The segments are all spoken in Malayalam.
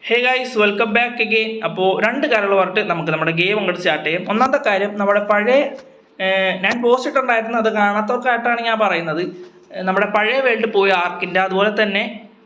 Hey guys welcome back again. അപ്പോൾ രണ്ട് കാര്യങ്ങൾ പറഞ്ഞിട്ട് നമുക്ക് നമ്മുടെ ഗെയിം അങ്ങോട്ട് സ്റ്റാർട്ട് ചെയ്യും. ഒന്നാമത്തെ കാര്യം, നമ്മുടെ പഴയ ഞാൻ പോസ്റ്റ് ഇട്ടുണ്ടായിരുന്നു, അത് കാണാത്തവർക്കായിട്ടാണ് ഞാൻ പറയുന്നത്. നമ്മുടെ പഴയ വേൾഡ് പോയി ആർക്കിൻ്റെ, അതുപോലെ തന്നെ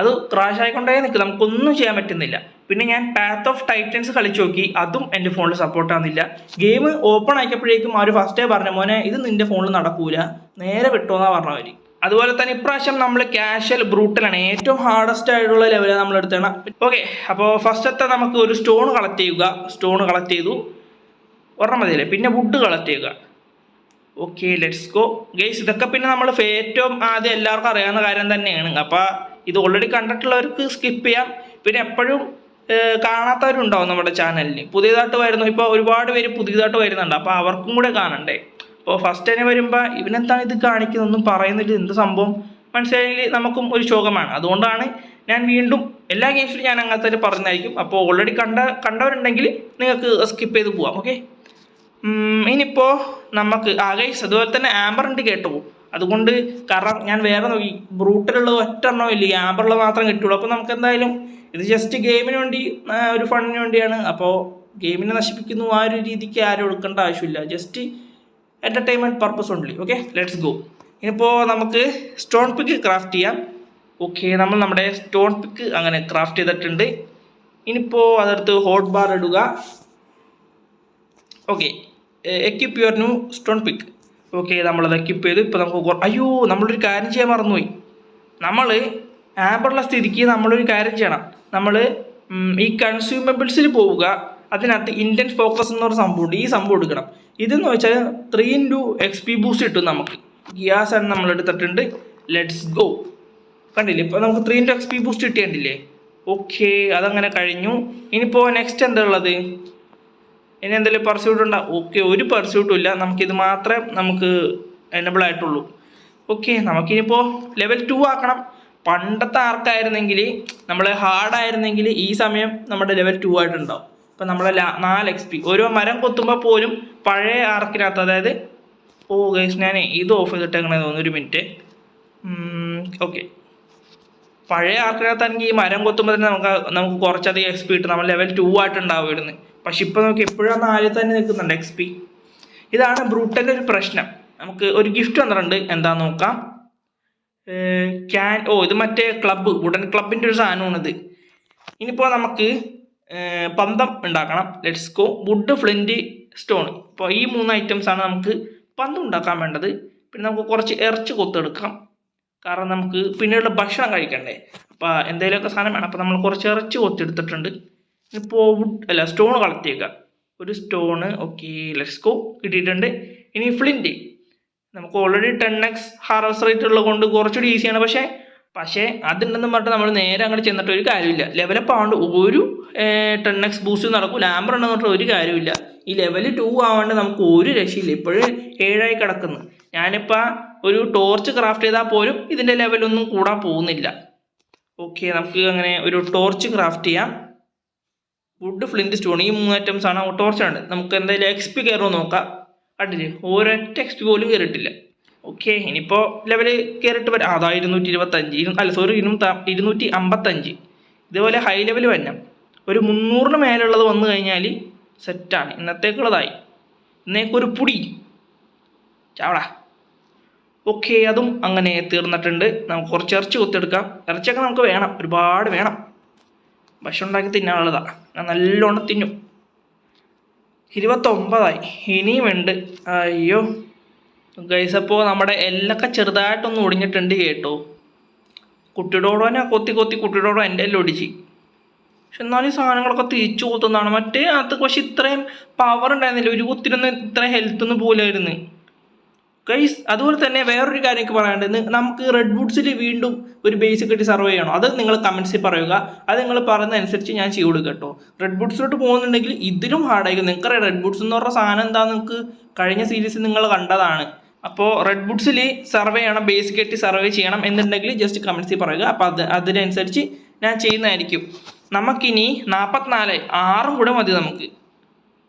അത് ക്രാഷ് ആയിക്കൊണ്ടേ നിൽക്കും, നമുക്കൊന്നും ചെയ്യാൻ പറ്റുന്നില്ല. പിന്നെ ഞാൻ പാത്ത് ഓഫ് ടൈറ്റൻസ് കളിച്ച് നോക്കി, അതും എൻ്റെ ഫോണിൽ സപ്പോർട്ട് ആകുന്നില്ല. ഗെയിം ഓപ്പൺ ആക്കിയപ്പോഴേക്കും അവർ ഫസ്റ്റേ പറഞ്ഞ മോനെ ഇത് നിൻ്റെ ഫോണിൽ നടക്കൂല, നേരെ വിട്ടോന്നാണ് പറഞ്ഞവർ. അതുപോലെ തന്നെ ഇപ്രാവശ്യം നമ്മൾ ക്യാഷ്വൽ ബ്രൂട്ടലാണ്, ഏറ്റവും ഹാർഡസ്റ്റ് ആയിട്ടുള്ള ലെവലാണ് നമ്മൾ എടുത്തണം. ഓക്കെ, അപ്പോൾ ഫസ്റ്റത്തെ നമുക്ക് ഒരു സ്റ്റോൺ കളക്ട് ചെയ്യുക. സ്റ്റോൺ കളക്ട് ചെയ്തു, ഒരെണ്ണം മതിയല്ലേ. പിന്നെ വുഡ് കളക്ട് ചെയ്യുക. Okay, let's go guys. ഇതൊക്കെ പിന്നെ നമ്മൾ ഏറ്റവും ആദ്യം എല്ലാവർക്കും അറിയാവുന്ന കാര്യം തന്നെയാണ്. അപ്പോൾ ഇത് ഓൾറെഡി കണ്ടിട്ടുള്ളവർക്ക് സ്കിപ്പ് ചെയ്യാം. പിന്നെ എപ്പോഴും കാണാത്തവരുണ്ടാവും നമ്മുടെ ചാനലിൽ. പുതിയതായിട്ട് വരുന്നു, ഇപ്പോൾ ഒരുപാട് പേര് പുതിയതായിട്ട് വരുന്നുണ്ട്, അപ്പോൾ അവർക്കും കൂടെ കാണണ്ടേ. അപ്പോൾ ഫസ്റ്റ് തന്നെ വരുമ്പോൾ ഇവനെന്താണ് ഇത് കാണിക്കുന്നതൊന്നും പറയുന്നില്ല, എന്ത് സംഭവം മനസ്സിലായി നമുക്കും ഒരു ശോകമാണ്. അതുകൊണ്ടാണ് ഞാൻ വീണ്ടും എല്ലാ ഗെയിംസിലും ഞാൻ അങ്ങനത്തെ പറഞ്ഞായിരിക്കും. അപ്പോൾ ഓൾറെഡി കണ്ടവരുണ്ടെങ്കിൽ നിങ്ങൾക്ക് സ്കിപ്പ് ചെയ്ത് പോവാം. ഓക്കെ, ഇനിയിപ്പോൾ നമുക്ക് ഗൈസ് അതുപോലെ തന്നെ ആംബർ ഉണ്ട് കേട്ടോ. അതുകൊണ്ട് കാരണം ഞാൻ വേറെ നോക്കി, ബ്രൂട്ടിലുള്ളത് ഒറ്റ എണ്ണോ ഇല്ല, ആംബറിൽ മാത്രം കിട്ടുള്ളൂ. അപ്പോൾ നമുക്ക് എന്തായാലും ഇത് ജസ്റ്റ് ഗെയിമിന് വേണ്ടി, ഒരു ഫണ്ടിന് വേണ്ടിയാണ്. അപ്പോൾ ഗെയിമിനെ നശിപ്പിക്കുന്നു ആ ഒരു രീതിക്ക് ആരും എടുക്കേണ്ട ആവശ്യമില്ല, just entertainment purpose only. Okay, let's go. ഇനിയിപ്പോൾ നമുക്ക് സ്റ്റോൺ പിക്ക് ക്രാഫ്റ്റ് ചെയ്യാം. ഓക്കെ, നമ്മൾ നമ്മുടെ സ്റ്റോൺ പിക്ക് അങ്ങനെ ക്രാഫ്റ്റ് ചെയ്തിട്ടുണ്ട്. ഇനിയിപ്പോൾ അതെടുത്ത് ഹോട്ട് ബാർ ഇടുക. Okay, equip your new stone pick. Okay, നമ്മളത് എക്യുപ്പ് ചെയ്തു. ഇപ്പോൾ നമുക്ക് അയ്യോ നമ്മളൊരു കാര്യം ചെയ്യാൻ മറന്നുപോയി. നമ്മൾ ആംബറുള്ള സ്ഥിതിക്ക് നമ്മളൊരു കാര്യം ചെയ്യണം. നമ്മൾ ഈ കൺസ്യൂമബിൾസിൽ പോവുക, അതിനകത്ത് ഇൻറ്റൻസ് ഫോക്കസ് എന്നൊരു സംഭവമുണ്ട്, ഈ സംഭവം എടുക്കണം. ഇതെന്ന് വെച്ചാൽ 3 XP ബൂസ്റ്റ് കിട്ടും നമുക്ക്. ഗ്യാസ് ആണ് നമ്മൾ എടുത്തിട്ടുണ്ട്. Let's go. കണ്ടില്ലേ, ഇപ്പോൾ നമുക്ക് 3 XP ബൂസ്റ്റ് കിട്ടിയിട്ടില്ലേ. ഓക്കെ, അതങ്ങനെ കഴിഞ്ഞു. ഇനിയിപ്പോൾ നെക്സ്റ്റ് എന്താ ഉള്ളത്, ഇനി എന്തെങ്കിലും പെർസ്യൂട്ട് ഉണ്ടോ? ഓക്കെ, ഒരു പെർസ്യൂട്ടും ഇല്ല, നമുക്കിത് മാത്രമേ നമുക്ക് എനബിൾ ആയിട്ടുള്ളൂ. ഓക്കെ, നമുക്കിനിപ്പോൾ ലെവൽ 2 ആക്കണം. പണ്ടത്തെ ആർക്കായിരുന്നെങ്കിൽ, നമ്മൾ ഹാർഡായിരുന്നെങ്കിൽ ഈ സമയം നമ്മുടെ ലെവൽ 2 ആയിട്ടുണ്ടാവും. ഇപ്പം നമ്മളെ 4 XP ഓരോ മരം കൊത്തുമ്പോൾ പോലും പഴയ ആർക്കിനകത്ത്, അതായത് ഗൈസ് ഞാൻ ഇത് ഓഫ് ചെയ്തിട്ടേക്കണേ തോന്നുന്നു, ഒരു മിനിറ്റ്. ഓക്കെ, പഴയ ആർക്കിനകത്താണെങ്കിൽ ഈ മരം കൊത്തുമ്പോൾ തന്നെ നമുക്ക് കുറച്ചധികം XP കിട്ടും, നമ്മൾ ലെവൽ 2 ആയിട്ടുണ്ടാവുമായിരുന്നു. പക്ഷെ ഇപ്പോൾ നമുക്ക് എപ്പോഴും 4 തന്നെ നിൽക്കുന്നുണ്ട് XP. ഇതാണ് ബ്രൂട്ടൻ്റെ ഒരു പ്രശ്നം. നമുക്ക് ഒരു ഗിഫ്റ്റ് വന്നിട്ടുണ്ട്, എന്താന്ന് നോക്കാം. ഇത് മറ്റേ ക്ലബ്ബ്, വുഡൻ ക്ലബിൻ്റെ ഒരു സാധനമാണിത്. ഇനിയിപ്പോൾ നമുക്ക് പന്തം ഉണ്ടാക്കണം. Let's go. Wood, flint, stone. ഇപ്പോൾ ഈ 3 ഐറ്റംസാണ് നമുക്ക് പന്തം ഉണ്ടാക്കാൻ വേണ്ടത്. പിന്നെ നമുക്ക് കുറച്ച് ഇറച്ചി കൊത്തെടുക്കാം, കാരണം നമുക്ക് പിന്നീട് ഭക്ഷണം കഴിക്കണ്ടേ. അപ്പോൾ എന്തെങ്കിലുമൊക്കെ സാധനം വേണം. അപ്പോൾ നമ്മൾ കുറച്ച് ഇറച്ചി കൊത്തെടുത്തിട്ടുണ്ട്. ഇപ്പോൾ സ്റ്റോൺ കളക്ട് ചെയ്യുക. ഒരു സ്റ്റോണ്. Okay, let's go. കിട്ടിയിട്ടുണ്ട്. ഇനി ഫ്ലിൻറ്റ്. നമുക്ക് ഓൾറെഡി 10x ഹാർവസ്റ്റ് റേറ്റ് ഉള്ളത് കൊണ്ട് കുറച്ചുകൂടി ഈസിയാണ്. പക്ഷേ അതുണ്ടെന്ന് പറഞ്ഞിട്ട് നമ്മൾ നേരെ അങ്ങോട്ട് ചെന്നിട്ട് ഒരു കാര്യമില്ല. ലെവലപ്പ് ആവേണ്ട ഒരു 10x ബൂസ്റ്റ് നടക്കില്ല. ആംബർ ഉണ്ടെന്ന് പറഞ്ഞിട്ട് ഒരു കാര്യമില്ല. ഈ ലെവൽ 2 ആവേണ്ട നമുക്ക് ഒരു രക്ഷയില്ല. ഇപ്പോഴും 7 കിടക്കുന്നു. ഞാനിപ്പോൾ ഒരു ടോർച്ച് ക്രാഫ്റ്റ് ചെയ്താൽ പോലും ഇതിൻ്റെ ലെവലൊന്നും കൂടാൻ പോകുന്നില്ല. ഓക്കെ, നമുക്ക് അങ്ങനെ ഒരു ടോർച്ച് ക്രാഫ്റ്റ് ചെയ്യാം. വുഡ്, ഫ്ലിൻറ്റ്, സ്റ്റോൺ, ഈ 3 ഐറ്റംസാണ്. ടോർച്ചാണ്. നമുക്ക് എന്തായാലും XP കയറുമോ നോക്കാം. കണ്ടില്ലേ, ഒരൊറ്റ XP പോലും കയറിയിട്ടില്ല. ഓക്കെ, ഇനിയിപ്പോൾ ലെവൽ കയറിയിട്ട് വരാം. അതാ 255. ഇതേപോലെ ഹൈ ലെവൽ വരണം. ഒരു 300 മേലുള്ളത് വന്നു കഴിഞ്ഞാൽ സെറ്റാണ്. ഇന്നത്തേക്കുള്ളതായി. ഇന്നേക്കൊരു പുടി ചാവടാ. ഓക്കെ, അതും അങ്ങനെ തീർന്നിട്ടുണ്ട്. നമുക്ക് കുറച്ച് ഇറച്ചി കൊത്തെടുക്കാം. ഇറച്ചിയൊക്കെ നമുക്ക് വേണം, ഒരുപാട് വേണം. ഭക്ഷണം ഉണ്ടാക്കി തിന്നാനുള്ളതാണ്, ഞാൻ നല്ലോണം തിന്നും. 29 ഇനിയും ഉണ്ട്. അയ്യോ ഗൈസ്, അപ്പോൾ നമ്മുടെ എല്ലൊക്കെ ചെറുതായിട്ടൊന്ന് ഒടിഞ്ഞിട്ടുണ്ട് കേട്ടോ. കുട്ടിയോടോനെ കൊത്തി കുട്ടിയോടോ എൻ്റെ എല്ലാം ഒടിച്ച്. പക്ഷെ എന്നാലും ഈ സാധനങ്ങളൊക്കെ തിരിച്ചു കൊത്തുന്നതാണ്. മറ്റേ അത് പക്ഷെ ഇത്രയും പവർ ഉണ്ടായിരുന്നില്ല, ഒരു കുത്തിനൊന്നും ഇത്രയും ഹെൽത്തൊന്നും പോലായിരുന്നു ഗൈസ്. അതുപോലെ തന്നെ വേറൊരു കാര്യം എനിക്ക് പറയാനുണ്ട്. നമുക്ക് റെഡ് ബൂട്ട്സിൽ വീണ്ടും ഒരു ബേസിക് ആയിട്ട് സർവേ ചെയ്യണം. അത് നിങ്ങൾ കമൻസിൽ പറയുക. അത് നിങ്ങൾ പറയുന്നതനുസരിച്ച് ഞാൻ ചെയ്തു കൊടുക്കുക കേട്ടോ. റെഡ് ബൂട്ട്സിലോട്ട് പോകുന്നുണ്ടെങ്കിൽ ഇതിലും ഹാർഡായിരിക്കും. നിങ്ങൾക്കറിയാം റെഡ് ബൂട്ട്സ് എന്ന് പറഞ്ഞ സാധനം എന്താണെന്ന് നിങ്ങൾക്ക് കഴിഞ്ഞ സീരീസിൽ നിങ്ങൾ കണ്ടതാണ്. അപ്പോൾ റെഡ് ബൂട്ട്സിൽ സർവേ ചെയ്യണം, ബേസിക് ആയിട്ട് സർവേ ചെയ്യണം എന്നുണ്ടെങ്കിൽ ജസ്റ്റ് കമൻസിൽ പറയുക. അപ്പോൾ അതിനനുസരിച്ച് ഞാൻ ചെയ്യുന്നതായിരിക്കും. നമുക്കിനി 44 6 കൂടെ മതി നമുക്ക്.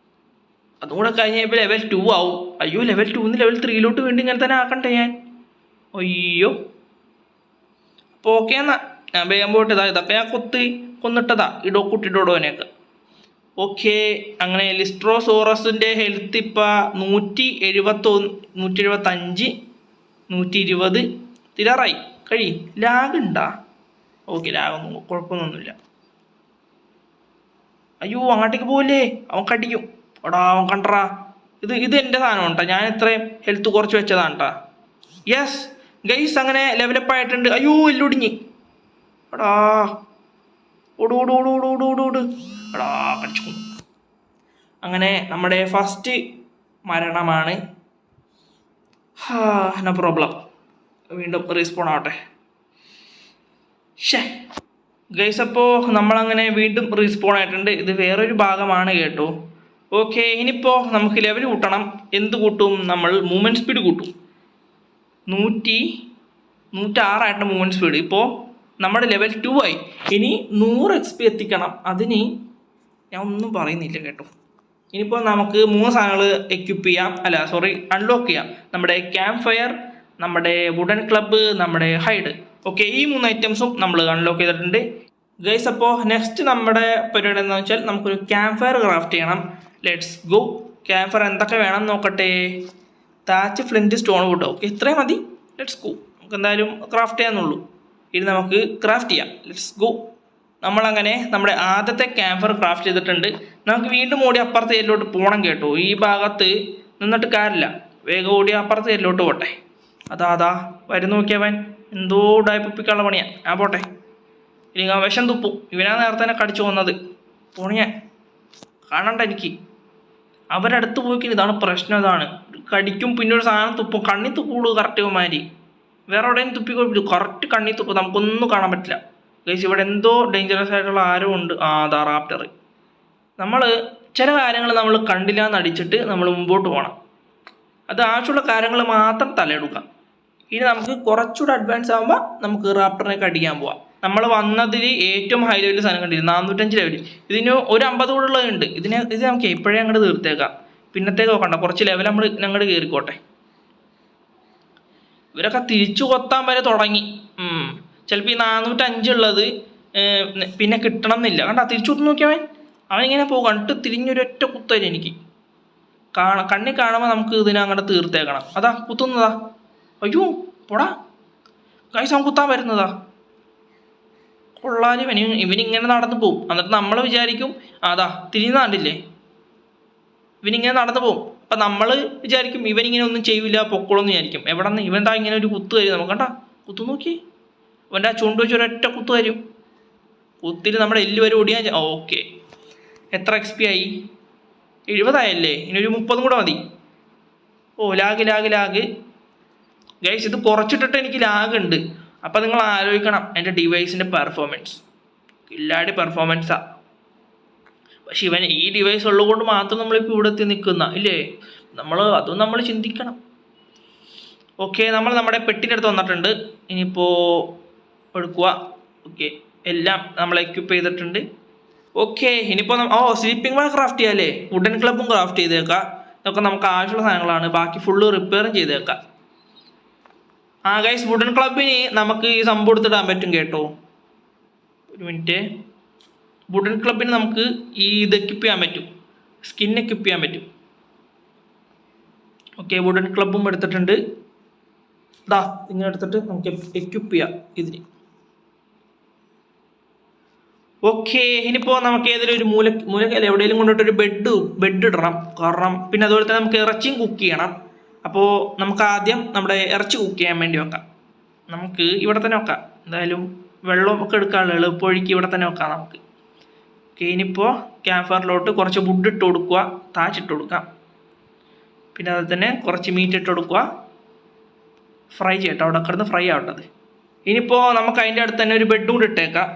അതുകൂടെ കഴിഞ്ഞപ്പോൾ ലെവൽ 2 ആവും. അയ്യോ, ലെവൽ 2 ലെവൽ 3 വേണ്ടി ഇങ്ങനെ തന്നെ ആക്കണ്ടേ ഞാൻ. അയ്യോ, അപ്പോൾ ഓക്കെ എന്നാൽ ഞാൻ വേഗം പോയിട്ട് ഇതൊക്കെ ഞാൻ കൊത്ത് കൊന്നിട്ടതാ കുട്ടിഡോഡോനെയൊക്കെ. ഓക്കെ, അങ്ങനെ ലിസ്ട്രോസോറസിൻ്റെ ഹെൽത്ത് ഇപ്പം 175, 120 തീരാറായി. ലാഗ് ഉണ്ടാ? ഓക്കെ, ലാഗൊന്നും കുഴപ്പമൊന്നുമില്ല. അയ്യോ, അങ്ങോട്ടേക്ക് പോവില്ലേ, അവൻ കടിക്കും. എടാ, അവൻ കണ്ടറാ. ഇത് എൻ്റെ സാധനം കേട്ടോ, ഞാൻ ഇത്രയും ഹെൽത്ത് കുറച്ച് വെച്ചതാണ് കേട്ടോ. യെസ് ഗൈസ്, അങ്ങനെ ലെവലപ്പ് ആയിട്ടുണ്ട്. അയ്യോ, എല്ലൊടിഞ്ഞ്. എടാ, ഓട്. എടാ, കടിച്ചു. അങ്ങനെ നമ്മുടെ ഫസ്റ്റ് മരണമാണ്. നോ പ്രോബ്ലം, വീണ്ടും റീസ്പോൺ ആവട്ടെ. ഗൈസ്, അപ്പോൾ നമ്മളങ്ങനെ വീണ്ടും റീസ്പോൺ ആയിട്ടുണ്ട്. ഇത് വേറൊരു ഭാഗമാണ് കേട്ടോ. ഓക്കെ, ഇനിയിപ്പോൾ നമുക്ക് ലെവൽ കൂട്ടണം. എന്ത് കൂട്ടും? നമ്മൾ മൂവ്മെൻറ്റ് സ്പീഡ് കൂട്ടും. 106 മൂവ്മെൻറ്റ് സ്പീഡ്. ഇപ്പോൾ നമ്മുടെ ലെവൽ 2 ആയി. ഇനി 100 XP എത്തിക്കണം. അതിന് ഞാൻ ഒന്നും പറയുന്നില്ല കേട്ടോ. ഇനിയിപ്പോൾ നമുക്ക് 3 സാധനങ്ങൾ അൺലോക്ക് ചെയ്യാം. നമ്മുടെ ക്യാമ്പ് ഫയർ, നമ്മുടെ വുഡൻ ക്ലബ്ബ്, നമ്മുടെ ഹൈഡ്. ഓക്കെ, ഈ 3 ഐറ്റംസും നമ്മൾ അൺലോക്ക് ചെയ്തിട്ടുണ്ട് ഗൈസ്. അപ്പോൾ നെക്സ്റ്റ് നമ്മുടെ പരിപാടി എന്താണെന്ന് വെച്ചാൽ നമുക്കൊരു ക്യാമ്പ് ഫയർ ക്രാഫ്റ്റ് ചെയ്യണം. Let's go. ക്യാമ്പ് ഫയർ എന്തൊക്കെ വേണം നോക്കട്ടെ. Thatch, flint, stone wood. Okay, ഇത്രയും മതി. Let's go. നമുക്ക് എന്തായാലും ക്രാഫ്റ്റ് ചെയ്യാന്നുള്ളൂ. ഇനി നമുക്ക് ക്രാഫ്റ്റ് ചെയ്യാം. Let's go. നമ്മളങ്ങനെ നമ്മുടെ ആദ്യത്തെ ക്യാമ്പ് ഫയർ ക്രാഫ്റ്റ് ചെയ്തിട്ടുണ്ട്. നമുക്ക് വീണ്ടും ഓടി അപ്പുറത്തെ ഏരിയയിലോട്ട് പോകണം കേട്ടോ. ഈ ഭാഗത്ത് നിന്നിട്ട് കാര്യമില്ല, വേഗം ഓടി അപ്പുറത്തെ ഏരിയയിലോട്ട് പോട്ടെ. അതാ വരുന്ന നോക്കിയവൻ എന്തോ ഡയപ്പിക്കാനുള്ള പണിയാ. പോട്ടെ, ഇല്ലെങ്കിൽ ആ വിഷം തുപ്പും. ഇവനാ നേരത്തെ തന്നെ കടിച്ചു വന്നത്. പോണിയാ കാണണ്ട എനിക്ക്. അവരടുത്ത് പോയിക്കിന്. ഇതാണ് പ്രശ്നം. ഇതാണ് കടിക്കും, പിന്നെ ഒരു സാധനം തുപ്പും. കണ്ണി തുപ്പുള്ളൂ കറക്റ്റ്. വേറെ എവിടെയും തുപ്പിക്കൊടുപ്പില്ല, കറക്റ്റ് കണ്ണി തുപ്പും. നമുക്കൊന്നും കാണാൻ പറ്റില്ല ഗൈസ്. ഇവിടെ എന്തോ ഡേഞ്ചറസ് ആയിട്ടുള്ള ആരോ ഉണ്ട്. അതാ റാപ്റ്റർ. നമ്മൾ ചില കാര്യങ്ങൾ നമ്മൾ കണ്ടില്ല എന്നടിച്ചിട്ട് നമ്മൾ മുമ്പോട്ട് പോകണം. അത് ആവശ്യമുള്ള കാര്യങ്ങൾ മാത്രം തലയെടുക്കാം. ഇനി നമുക്ക് കുറച്ചുകൂടെ അഡ്വാൻസ് ആകുമ്പോൾ നമുക്ക് റാപ്റ്ററിനെ അടിക്കാൻ പോവാം. നമ്മൾ വന്നതിൽ ഏറ്റവും ഹൈ ലെവലിൽ സാധനം കണ്ടിരുന്നു 405 ലെവൽ. ഇതിന് ഒരു 50 കൂടെ ഉള്ളതുണ്ട്. ഇത് നമുക്ക് എപ്പോഴേ അങ്ങോട്ട് തീർത്തേക്കാം. പിന്നത്തേക്ക് നോക്കണ്ട, കുറച്ച് ലെവൽ നമ്മൾ അങ്ങോട്ട് കയറിക്കോട്ടെ. ഇവരൊക്കെ തിരിച്ചു കൊത്താൻ വരെ തുടങ്ങി. ചിലപ്പോൾ ഈ 405 ഉള്ളത് പിന്നെ കിട്ടണം എന്നില്ല. കണ്ടാ, തിരിച്ചു കുത്തു നോക്കിയവൻ. അവനിങ്ങനെ പോകും. കണ്ടിട്ട് തിരിഞ്ഞൊരൊറ്റ കുത്തരും എനിക്ക്. കണ്ണി കാണുമ്പോൾ നമുക്ക് ഇതിനെ അങ്ങോട്ട് തീർത്തേക്കണം. അതാ കുത്തുന്നതാ. അയ്യോ പോടാ ഗൈസ്, അവൻ കുത്താൻ വരുന്നതാ. കൊള്ളാലും ഇവനിങ്ങനെ നടന്നു പോവും. എന്നിട്ട് നമ്മൾ വിചാരിക്കും അതാ തിരിഞ്ഞു കണ്ടില്ലേ, ഇവനിങ്ങനെ നടന്നു പോവും. അപ്പം നമ്മൾ വിചാരിക്കും ഇവനിങ്ങനെ ഒന്നും ചെയ്യില്ല, പൊക്കോളെന്ന് വിചാരിക്കും. എവിടെ നിന്ന് ഇവൻ ഇങ്ങനെ ഒരു കുത്ത് തരും നമുക്ക്. കണ്ടാ, കുത്തു നോക്കി. അവൻ്റെ ആ ചുണ്ട് വെച്ച് ഒരൊറ്റ കുത്ത് തരും. കുത്തിരി നമ്മുടെ എല്ല് വരെ ഓടിയാൽ. ഓക്കെ, എത്ര XP ആയി? 70 ആയല്ലേ. ഇനി ഒരു 30 കൂടെ മതി. ലാഗ് ഗൈസ്, ഇത് കുറച്ചിട്ടിട്ട് എനിക്ക് ലാഗ് ഉണ്ട്. അപ്പം നിങ്ങൾ ആലോചിക്കണം എൻ്റെ ഡിവൈസിൻ്റെ പെർഫോമൻസ്. ഇല്ലാടി പെർഫോമൻസാണ്. പക്ഷെ ഈ ഡിവൈസ് ഉള്ളതുകൊണ്ട് മാത്രം നമ്മളിപ്പോൾ ഇവിടെ എത്തി നിൽക്കുന്ന ഇല്ലേ. അതും നമ്മൾ ചിന്തിക്കണം. ഓക്കെ, നമ്മൾ നമ്മുടെ പെട്ടിൻ്റെ അടുത്ത് വന്നിട്ടുണ്ട്. ഇനിയിപ്പോൾ എടുക്കുക. ഓക്കെ, എല്ലാം നമ്മൾ എക്യുപ്പ് ചെയ്തിട്ടുണ്ട്. ഓക്കെ, ഇനിയിപ്പോൾ സ്ലീപ്പിംഗ് ബാഗ് ക്രാഫ്റ്റ് ചെയ്യാം അല്ലേ. വുഡൻ ക്ലബും ക്രാഫ്റ്റ് ചെയ്തേക്കാം. ഇതൊക്കെ നമുക്ക് ആവശ്യമുള്ള സാധനങ്ങളാണ്. ബാക്കി ഫുള്ള് റിപ്പയറും ചെയ്തേക്കാം. ഗൈസ്, വുഡൻ ക്ലബിന് നമുക്ക് ഈ സംഭവം എടുത്തിടാൻ പറ്റും കേട്ടോ. ഒരു മിനിറ്റ്. വുഡൻ ക്ലബിന് നമുക്ക് ഇത് എക്യുപ്പ് ചെയ്യാൻ പറ്റും. സ്കിൻ എക്യുപ്പ് ചെയ്യാൻ പറ്റും. ഓക്കെ, വുഡൻ ക്ലബും എടുത്തിട്ടുണ്ട്. ഇങ്ങനെ എടുത്തിട്ട് നമുക്ക് എക്യുപ്പ് ചെയ്യാം ഇതിന്. ഓക്കെ, ഇനിയിപ്പോൾ നമുക്ക് ഏതെങ്കിലും ഒരു മൂലക്കല്ല എവിടെയെങ്കിലും കൊണ്ടിട്ടൊരു ബെഡ് ഇടണം. കാരണം പിന്നെ അതുപോലെ തന്നെ നമുക്ക് ഇറച്ചിയും കുക്ക് ചെയ്യണം. അപ്പോൾ നമുക്ക് ആദ്യം നമ്മുടെ ഇറച്ചി കുക്ക് ചെയ്യാൻ വേണ്ടി വെക്കാം. നമുക്ക് ഇവിടെ തന്നെ വെക്കാം. എന്തായാലും വെള്ളമൊക്കെ എടുക്കാനുള്ള എളുപ്പവഴിക്ക് ഇവിടെ തന്നെ വെക്കാം നമുക്ക്. ഓക്കെ, ഇനിയിപ്പോൾ ക്യാമ്പ് ഫയറിലോട്ട് കുറച്ച് വുഡ് ഇട്ട് കൊടുക്കുക, താച്ചിട്ട് കൊടുക്കാം. പിന്നെ അതുപോലെ തന്നെ കുറച്ച് മീറ്റ് ഇട്ട് കൊടുക്കുക. ഫ്രൈ ചെയ്യട്ടോ, അവിടെ കിടന്ന് ഫ്രൈ ആവട്ടത്. ഇനിയിപ്പോൾ നമുക്ക് അതിൻ്റെ അടുത്ത് തന്നെ ഒരു ബെഡ് കൂടി ഇട്ടേക്കാം.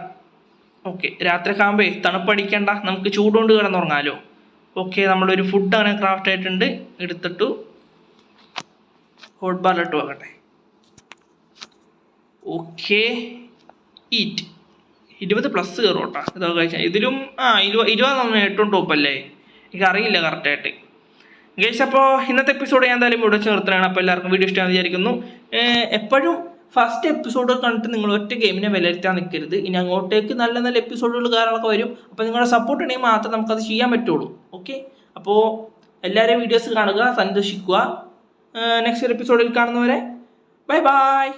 ഓക്കെ, രാത്രിയൊക്കെ ആകുമ്പോൾ തണുപ്പടിക്കണ്ട, നമുക്ക് ചൂടുകൊണ്ട് കിടന്നുറങ്ങാമല്ലോ. ഓക്കെ, നമ്മളൊരു ഫുഡ് അങ്ങനെ ക്രാഫ്റ്റ് ആയിട്ടുണ്ട്. എടുത്തിട്ടു ഹോട്ട് ബാറിലിട്ട് വെക്കട്ടെ. ഓക്കെ, ഈറ്റ് 20+ കയറും കേട്ടോ. ഇതൊക്കെ കഴിച്ചാൽ ഇതിലും 20 ഏറ്റവും ടോപ്പല്ലേ. എനിക്കറിയില്ല കറക്റ്റായിട്ട് ഗൈസ്. അപ്പോൾ ഇന്നത്തെ എപ്പിസോഡ് ഞാൻ എന്തായാലും ഇവിടെ വെച്ച് നിർത്തുകയാണ്. അപ്പോൾ എല്ലാവർക്കും വീഡിയോ ഇഷ്ടമാണെന്ന് വിചാരിക്കുന്നു. എപ്പോഴും ഫസ്റ്റ് എപ്പിസോഡ് കണ്ടിട്ട് നിങ്ങൾ ഒറ്റ ഗെയിമിനെ വിലയിരുത്താൻ നിൽക്കരുത്. ഇനി അങ്ങോട്ടേക്ക് നല്ല നല്ല എപ്പിസോഡുകൾ കാര്യങ്ങളൊക്കെ വരും. അപ്പോൾ നിങ്ങളുടെ സപ്പോർട്ട് ഉണ്ടെങ്കിൽ മാത്രം നമുക്കത് ചെയ്യാൻ പറ്റുള്ളൂ. ഓക്കെ, അപ്പോൾ എല്ലാവരും വീഡിയോസ് കാണുക, സന്തോഷിക്കുക. നെക്സ്റ്റ് എപ്പിസോഡിൽ കാണുന്നവരെ ബൈ ബൈ.